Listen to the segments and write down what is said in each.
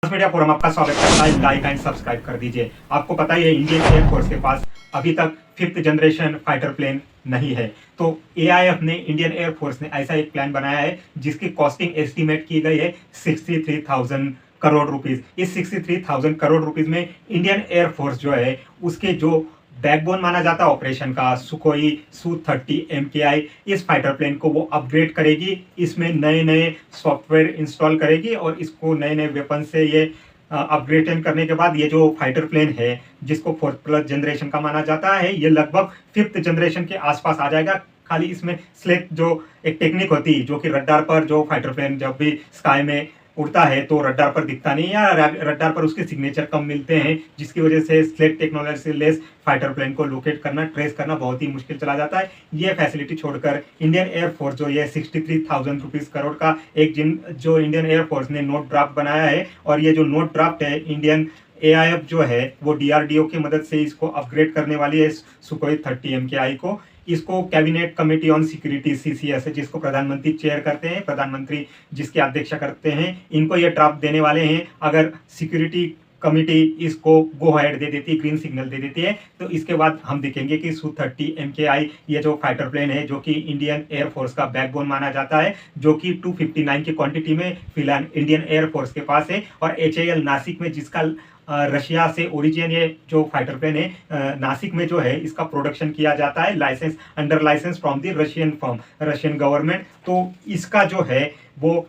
Media forum आपका स्वागत करता है। लाइक एंड सब्सक्राइब कर दीजिए। आपको पता ही है इंडियन एयरफोर्स के पास अभी तक 5th जनरेशन फाइटर प्लेन नहीं है। तो एआईएफ ने, इंडियन एयरफोर्स ने ऐसा एक प्लान बनाया है जिसकी कॉस्टिंग एस्टीमेट की गई है 63,000 करोड़ रुपीस। इस 63,000 करोड़ रुपीस में इंडियन एयरफोर्स जो है उसके जो बैकबोन माना जाता है ऑपरेशन का, सुकोई Su-30 MKI, इस फाइटर प्लेन को वो अपग्रेड करेगी। इसमें नए नए सॉफ्टवेयर इंस्टॉल करेगी और इसको नए नए वेपन से ये अपग्रेडेशन करने के बाद ये जो फाइटर प्लेन है जिसको 4th जनरेशन का माना जाता है, ये लगभग 5th जनरेशन के आसपास आ जाएगा। खाली इसमें स्लेट जो एक टेक्निक होती है जो कि रडार पर, जो फाइटर प्लेन जब भी स्काई में उड़ता है तो रडार पर दिखता नहीं, या रडार पर उसके सिग्नेचर कम मिलते हैं, जिसकी वजह से स्लेट टेक्नोलॉजी से लेस फाइटर प्लेन को लोकेट करना, ट्रेस करना बहुत ही मुश्किल चला जाता है। ये फैसिलिटी छोड़कर इंडियन एयरफोर्स जो ये 63,000 रुपीज करोड़ का जो इंडियन एयरफोर्स ने नोट ड्राफ्ट बनाया है, और ये जो नोट ड्राफ्ट है इंडियन एआईएफ जो है वो डीआरडीओ की मदद से इसको अपग्रेड करने वाली है, सुकोई 30 MKI को। इसको cabinet committee on security CCS है, जिसको प्रधानमंत्री चेयर करते हैं, प्रधानमंत्री जिसकी अध्यक्षता करते हैं, इनको ये ड्राफ्ट देने वाले हैं। अगर सिक्योरिटी कमेटी इसको गो हेड दे देती है, ग्रीन सिग्नल दे देती है, तो इसके बाद हम देखेंगे कि Su-30 MKI ये जो फाइटर प्लेन है जो कि इंडियन एयरफोर्स का बैकबोन माना जाता है, जो कि 259 की क्वांटिटी में फिलहाल इंडियन एयरफोर्स के पास है, और HAL नासिक में, जिसका रशिया से ओरिजिन ये जो फाइटर प्लेन है नासिक में जो है इसका प्रोडक्शन किया जाता है, license under license from the Russian firm, Russian government. तो इसका जो है वो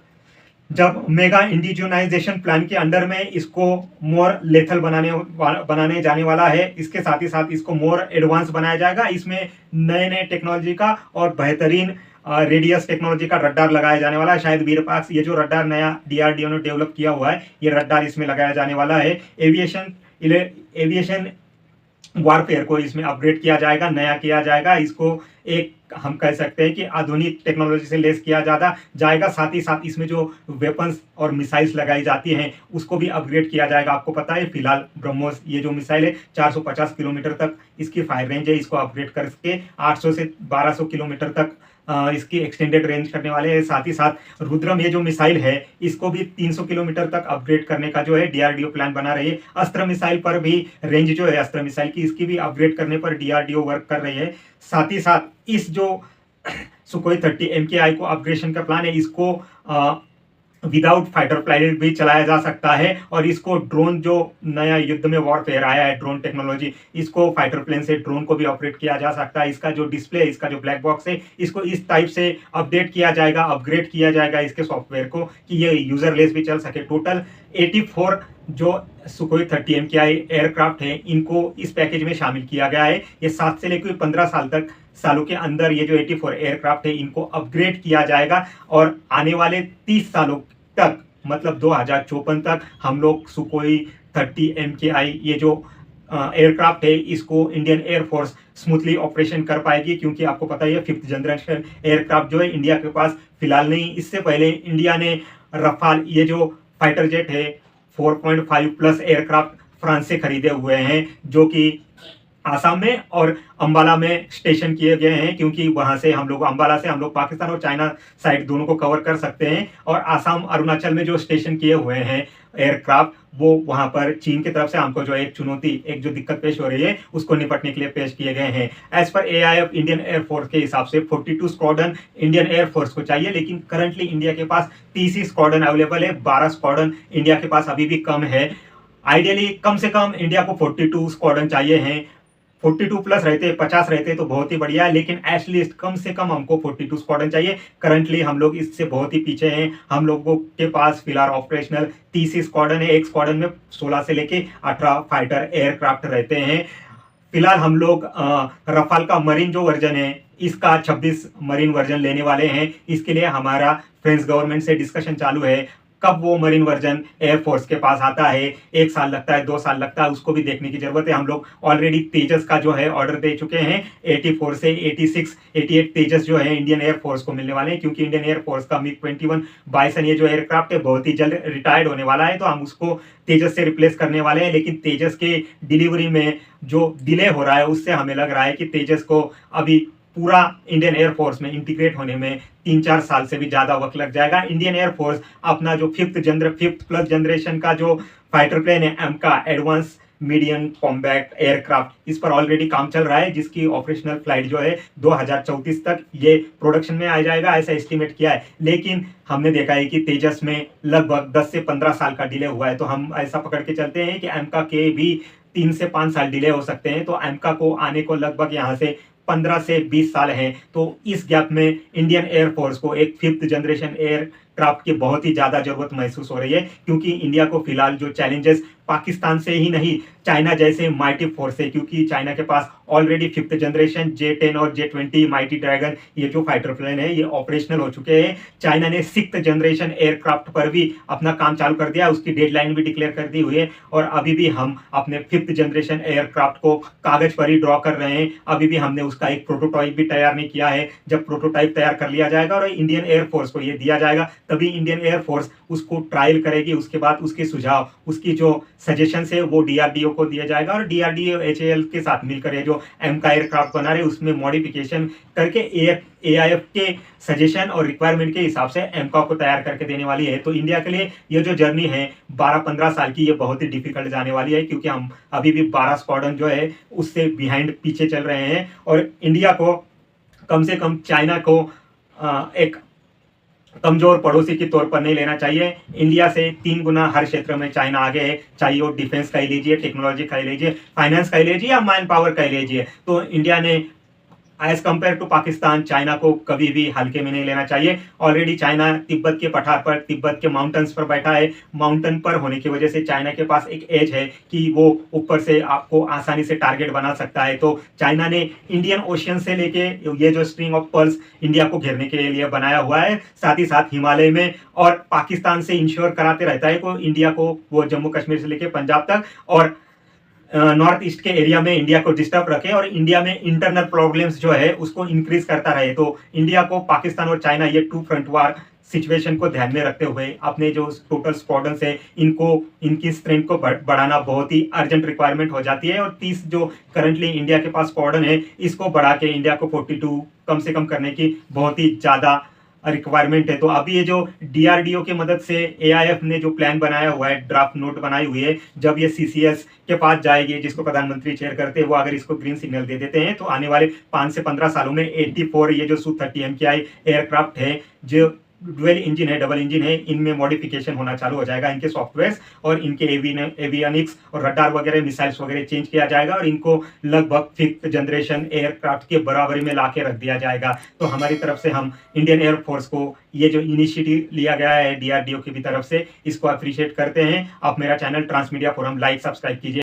जब मेगा इंडिजिनाइजेशन प्लान के अंडर में इसको मोर लेथल बनाने जाने वाला है, इसके साथ ही साथ इसको मोर एडवांस बनाया जाएगा। इसमें नए नए टेक्नोलॉजी का और बेहतरीन रेडियस टेक्नोलॉजी का रडार लगाया जाने वाला है। शायद वीरपाक्स, ये जो रडार नया डीआरडीओ ने डेवलप किया हुआ है, ये रडार इसमें लगाया जाने वाला है। एविएशन वारफेयर को इसमें अपग्रेड किया जाएगा, नया किया जाएगा। इसको एक हम कह सकते हैं कि आधुनिक टेक्नोलॉजी से लेस किया जाएगा। साथ ही साथ इसमें जो वेपन्स और मिसाइल्स लगाई जाती हैं उसको भी अपग्रेड किया जाएगा। आपको पता है फिलहाल ब्रह्मोस ये जो मिसाइल है 450 किलोमीटर तक इसकी फायर रेंज है, इसको अपग्रेड करके 800 से 1200 किलोमीटर तक इसकी एक्सटेंडेड रेंज करने वाले हैं। साथ ही साथ रुद्रम ये जो मिसाइल है इसको भी 300 किलोमीटर तक अपग्रेड करने का जो है डीआरडीओ प्लान बना रही है। अस्त्र मिसाइल पर भी रेंज जो है अस्त्र मिसाइल की, इसकी भी अपग्रेड करने पर डीआरडीओ वर्क कर रही है। साथ ही साथ इस जो सुकोई 30 MKI को अपग्रेडेशन का प्लान है, इसको विदाउट फाइटर पायलट भी चलाया जा सकता है, और इसको ड्रोन जो नया युद्ध में वॉरफेयर आया है, ड्रोन टेक्नोलॉजी, इसको फाइटर प्लेन से ड्रोन को भी ऑपरेट किया जा सकता है। इसका जो डिस्प्ले है, इसका जो ब्लैक बॉक्स है, इसको इस टाइप से अपडेट किया जाएगा, अपग्रेड किया जाएगा इसके सॉफ्टवेयर को कि ये यूजरलेस भी चल सके। टोटल 84 जो सुकोई 30 MKI एयरक्राफ्ट है इनको इस पैकेज में शामिल किया गया है। ये 7 से लेकर 15 सालों के अंदर ये जो 84 एयरक्राफ्ट है इनको अपग्रेड किया जाएगा, और आने वाले 30 सालों तक, मतलब 2054 तक हम लोग सुकोई 30 MKI ये जो एयरक्राफ्ट है इसको इंडियन एयरफोर्स स्मूथली ऑपरेशन कर पाएगी, क्योंकि आपको पता ही है 5th जनरेशन एयरक्राफ्ट जो है इंडिया के पास फिलहाल नहीं। इससे पहले इंडिया ने रफाल ये जो फाइटर जेट है 4.5+ एयरक्राफ्ट फ्रांस से खरीदे हुए हैं, जो कि आसाम में और अंबाला में स्टेशन किए गए हैं, क्योंकि वहां से हम लोग, अंबाला से हम लोग पाकिस्तान और चाइना साइड दोनों को कवर कर सकते हैं। और आसाम अरुणाचल में जो स्टेशन किए हुए हैं एयरक्राफ्ट, वो वहां पर चीन की तरफ से हमको जो एक चुनौती, एक जो दिक्कत पेश हो रही है उसको निपटने के लिए पेश किए गए हैं। As per AIF Indian air force के हिसाब से 42 स्क्वाड्रन इंडियन एयरफोर्स को चाहिए, लेकिन करंटली इंडिया के पास 30 ही स्क्वाड्रन अवेलेबल है, 12 स्क्वाड्रन इंडिया के पास अभी भी कम है। आइडियली कम से कम इंडिया को 42 स्क्वाड्रन चाहिए हैं। 42+ रहते, 50 रहते तो बहुत ही बढ़िया है, लेकिन एटलीस्ट कम से कम हमको 42 स्क्वाड्रन चाहिए। करंटली हम लोग इससे बहुत ही पीछे हैं। हम लोगों के पास फिलहाल ऑपरेशनल 30 स्क्वाड्रन है, एक स्क्वाड्रन में 16 से लेके 18 फाइटर एयरक्राफ्ट रहते हैं। फिलहाल हम लोग रफाल का मरीन जो वर्जन है इसका 26 मरीन वर्जन लेने वाले हैं। इसके लिए हमारा फ्रेंच गवर्नमेंट से डिस्कशन चालू है। कब वो मरीन वर्जन एयरफोर्स के पास आता है, 1 साल लगता है, 2 साल लगता है, उसको भी देखने की जरूरत है। हम लोग ऑलरेडी तेजस का जो है ऑर्डर दे चुके हैं। 84 से 86, 88 तेजस जो है इंडियन एयरफोर्स को मिलने वाले हैं, क्योंकि इंडियन एयरफोर्स का MiG-21 बाइसन ये जो एयरक्राफ्ट है बहुत ही जल्द रिटायर्ड होने वाला है, तो हम उसको तेजस से रिप्लेस करने वाले हैं। लेकिन तेजस के डिलीवरी में जो डिले हो रहा है उससे हमें लग रहा है कि तेजस को अभी पूरा इंडियन एयरफोर्स में इंटीग्रेट होने में 3-4 साल से भी ज़्यादा वक्त लग जाएगा। इंडियन एयरफोर्स अपना जो फिफ्थ प्लस जनरेशन का जो फाइटर प्लेन है एमका एडवांस मीडियम कॉम्बैट एयरक्राफ्ट, इस पर ऑलरेडी काम चल रहा है, जिसकी ऑपरेशनल फ्लाइट जो है 2034 तक ये प्रोडक्शन में आ जाएगा, ऐसा एस्टिमेट किया है। लेकिन हमने देखा है कि तेजस में लगभग 10 से 15 साल का डिले हुआ है, तो हम ऐसा पकड़ के चलते हैं कि एमका के भी 3 से 5 साल डिले हो सकते हैं। तो एमका को आने को लगभग यहाँ से 15 से 20 साल हैं। तो इस गैप में इंडियन एयरफोर्स को एक फिफ्थ जनरेशन एयरक्राफ्ट की बहुत ही ज़्यादा ज़रूरत महसूस हो रही है, क्योंकि इंडिया को फिलहाल जो चैलेंजेस पाकिस्तान से ही नहीं, चाइना जैसे माइटी फोर्स है, क्योंकि चाइना के पास ऑलरेडी फिफ्थ जनरेशन J-10 और J-20 माइटी ड्रैगन ये जो फाइटर प्लेन है ये ऑपरेशनल हो चुके हैं। चाइना ने सिक्स्थ जनरेशन एयरक्राफ्ट पर भी अपना काम चालू कर दिया, उसकी डेडलाइन भी डिक्लेयर कर दी हुई है, और अभी भी हम अपने फिफ्थ जनरेशन एयरक्राफ्ट को कागज पर ही ड्रॉ कर रहे हैं। अभी भी हमने उसका एक प्रोटोटाइप भी तैयार नहीं किया है। जब प्रोटोटाइप तैयार कर लिया जाएगा और इंडियन एयरफोर्स को ये दिया जाएगा, तभी इंडियन एयरफोर्स उसको ट्रायल करेगी। उसके बाद उसके सुझाव, उसकी जो सजेशन है वो डीआरडीओ को दिया जाएगा, और डीआरडीओ HAL के साथ मिलकर ये जो एमका एयरक्राफ्ट बना रहे उसमें मॉडिफिकेशन करके AIF के सजेशन और रिक्वायरमेंट के हिसाब से एमका को तैयार करके देने वाली है। तो इंडिया के लिए ये जो जर्नी है 12-15 साल की, ये बहुत ही डिफिकल्ट जाने वाली है, क्योंकि हम अभी भी 12 स्क्वाड्रन जो है उससे बिहाइंड पीछे चल रहे हैं, और इंडिया को कम से कम चाइना को एक कमजोर पड़ोसी के तौर पर नहीं लेना चाहिए। इंडिया से 3 गुना हर क्षेत्र में चाइना आगे है, चाहे वो डिफेंस का ही लीजिए, टेक्नोलॉजी का ही लीजिए, फाइनेंस का ही लीजिए या मैन पावर का ही लीजिए। तो इंडिया ने as compare to Pakistan China को कभी भी हल्के में नहीं लेना चाहिए। ऑलरेडी चाइना तिब्बत के पठार पर, तिब्बत के माउंटेन्स पर बैठा है। माउंटेन पर होने की वजह से चाइना के पास एक एज है कि वो ऊपर से आपको आसानी से टारगेट बना सकता है। तो चाइना ने इंडियन ओशियन से लेके ये जो स्ट्रिंग ऑफ पर्ल्स इंडिया को घेरने के लिए बनाया हुआ है, साथ ही साथ हिमालय में और पाकिस्तान से इंश्योर कराते रहता है को इंडिया को, वो जम्मू कश्मीर से लेके पंजाब तक और नॉर्थ ईस्ट के एरिया में इंडिया को डिस्टर्ब रखे, और इंडिया में इंटरनल प्रॉब्लम्स जो है उसको इंक्रीज करता रहे। तो इंडिया को पाकिस्तान और चाइना ये 2 फ्रंट वार सिचुएशन को ध्यान में रखते हुए अपने जो टोटल स्क्वाड्रन है इनको, इनकी स्ट्रेंथ को बढ़ाना बहुत ही अर्जेंट रिक्वायरमेंट हो जाती है। और 30 जो करंटली इंडिया के पास स्क्वाड्रन है, इसको बढ़ा के इंडिया को 42 कम से कम करने की बहुत ही ज़्यादा रिक्वायरमेंट है। तो अभी ये जो डीआरडीओ की मदद से AIF ने जो प्लान बनाया हुआ है, ड्राफ्ट नोट बनाई हुई है, जब ये CCS के पास जाएगी, जिसको प्रधानमंत्री चेयर करते हैं, वो अगर इसको ग्रीन सिग्नल दे देते हैं तो आने वाले 5 से 15 सालों में 84 ये जो Su-30 MKI एयरक्राफ्ट है, जो डुअल इंजन है, डबल इंजन है, इनमें मॉडिफिकेशन होना चालू हो जाएगा, इनके सॉफ्टवेयर और इनके एवियनिक्स और रडार वगैरह, मिसाइल्स वगैरह चेंज किया जाएगा, और इनको लगभग फिफ्थ जनरेशन एयरक्राफ्ट के बराबरी में लाके रख दिया जाएगा। तो हमारी तरफ से हम इंडियन एयरफोर्स को ये जो इनिशिएटिव लिया गया है DRDO की भी तरफ से, इसको अप्रिशिएट करते हैं। आप मेरा channel transmedia forum like subscribe कीजिए।